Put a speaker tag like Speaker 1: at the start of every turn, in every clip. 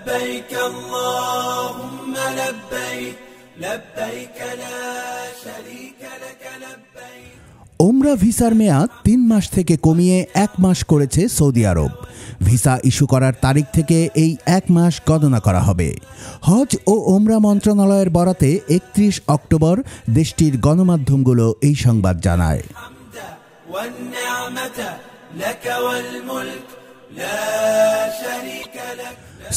Speaker 1: لبيك اللهم لبيك لبيك لا شريك لك لبيك।
Speaker 2: ওমরা ভিসার মেয়াদ 3 মাস থেকে কমিয়ে 1 মাস করেছে সৌদি আরব। ভিসা ইস্যু করার তারিখ থেকে এই 1 মাস গণনা করা হবে। হজ ও ওমরা মন্ত্রণালয়ের বরাতে 31 অক্টোবর দেশটির গণমাধ্যমগুলো এই সংবাদ জানায়।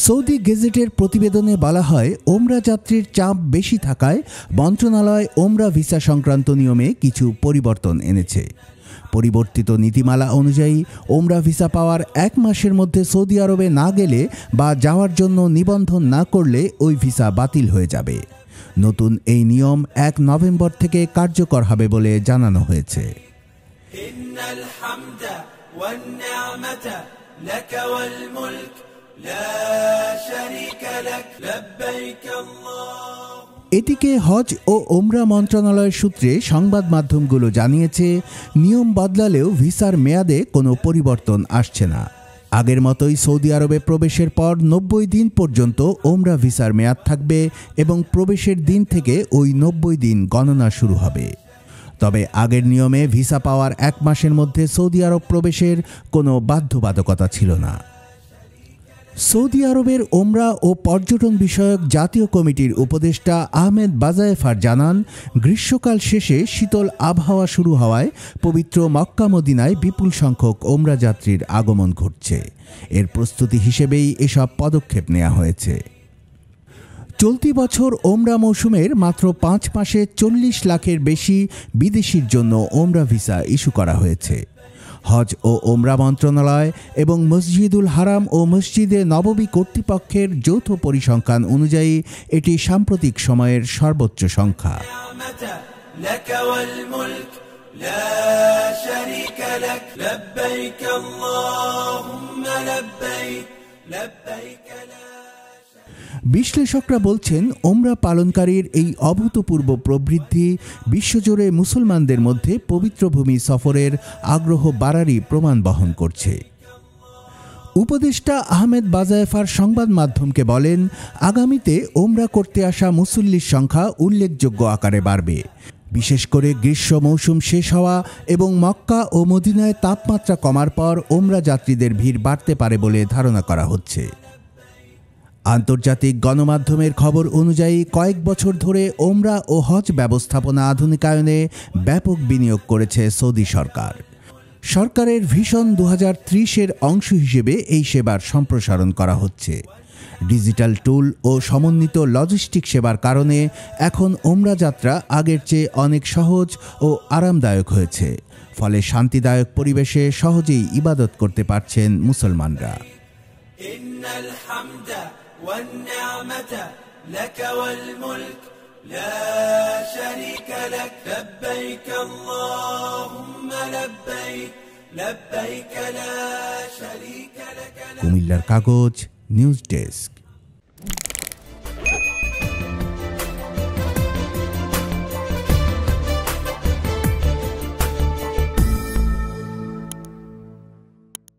Speaker 2: সৌদি গেজেটের প্রতিবেদনে বলা হয়, ওমরা যাত্রীর চাপ বেশি থাকায় মন্ত্রণালয় ওমরা ভিসা সংক্রান্ত নিয়মে কিছু পরিবর্তন এনেছে। পরিবর্তিত নীতিমালা অনুযায়ী ওমরা ভিসা পাওয়ার 1 মাসের মধ্যে সৌদি আরবে না গেলে বা যাওয়ার জন্য নিবন্ধন না করলে ওই ভিসা বাতিল হয়ে যাবে। নতুন এই নিয়ম 1 নভেম্বর থেকে কার্যকর হবে বলে জানানো হয়েছে। এদিকে হজ ও ওমরা মন্ত্রণালয়ের সূত্রে সংবাদ মাধ্যমগুলো জানিয়েছে, নিয়ম বদলালেও ভিসার মেয়াদে কোনো পরিবর্তন আসছে না। আগের মতোই সৌদি আরবে প্রবেশের পর 90 দিন পর্যন্ত ওমরা ভিসার মেয়াদ থাকবে এবং প্রবেশের দিন থেকে ওই 90 দিন গণনা শুরু হবে। তবে আগের নিয়মে ভিসা পাওয়ার 1 মাসের মধ্যে সৌদি আরব প্রবেশের কোনো বাধ্যবাধকতা ছিল না। সৌদি আরবের ওমরা ও পর্যটন বিষয়ক জাতীয় কমিটির উপদেষ্টা আহমেদ বাজায়েফার জানান, গ্রীষ্মকাল শেষে শীতল আবহাওয়া শুরু হওয়ায় পবিত্র মক্কা মদিনায় বিপুল সংখ্যক ওমরা যাত্রীর আগমন ঘটছে। এর প্রস্তুতি হিসেবেই এসব পদক্ষেপ নেওয়া হয়েছে। চলতি বছর ওমরা মৌসুমের মাত্র 5 মাসে 40 লাখের বেশি বিদেশির জন্য ওমরা ভিসা ইস্যু করা হয়েছে। হজ ও ওমরা মন্ত্রণালয় এবং মসজিদুল হারাম ও মসজিদে নববী কর্তৃপক্ষের যৌথ পরিসংখ্যান অনুযায়ী এটি সাম্প্রতিক সময়ের সর্বোচ্চ সংখ্যা। বিশ্লেষকরা বলছেন, ওমরা পালনকারীর এই অভূতপূর্ব প্রবৃদ্ধি বিশ্বজুড়ে মুসলমানদের মধ্যে পবিত্র ভূমি সফরের আগ্রহ বাড়ারই প্রমাণ বহন করছে। উপদেষ্টা আহমেদ বাজায়েফার সংবাদ মাধ্যমকে বলেন, আগামীতে ওমরা করতে আসা মুসল্লির সংখ্যা উল্লেখযোগ্য আকারে বাড়বে। বিশেষ করে গ্রীষ্ম মৌসুম শেষ হওয়া এবং মক্কা ও মদিনায় তাপমাত্রা কমার পর ওমরা যাত্রীদের ভিড় বাড়তে পারে বলে ধারণা করা হচ্ছে। আন্তর্জাতিক গণমাধ্যমের খবর অনুযায়ী কয়েক বছর ধরে ওমরা ও হজ ব্যবস্থাপনা আধুনিকায়নে ব্যাপক বিনিয়োগ করেছে সৌদি সরকার। সরকারের ভিশন 2030-এর অংশ হিসেবে এই সেবার সম্প্রসারণ করা হচ্ছে। ডিজিটাল টুল ও সমন্বিত লজিস্টিক সেবার কারণে এখন ওমরা যাত্রা আগের চেয়ে অনেক সহজ ও আরামদায়ক হয়েছে। ফলে শান্তিদায়ক পরিবেশে সহজেই ইবাদত করতে পারছেন মুসলমানরা।
Speaker 1: والنعمة لك والملك لا شريك لك لبيك اللهم لبيك لبيك لا شريك لك।
Speaker 2: কুমিল্লার কাগজ নিউজ ডেস্ক।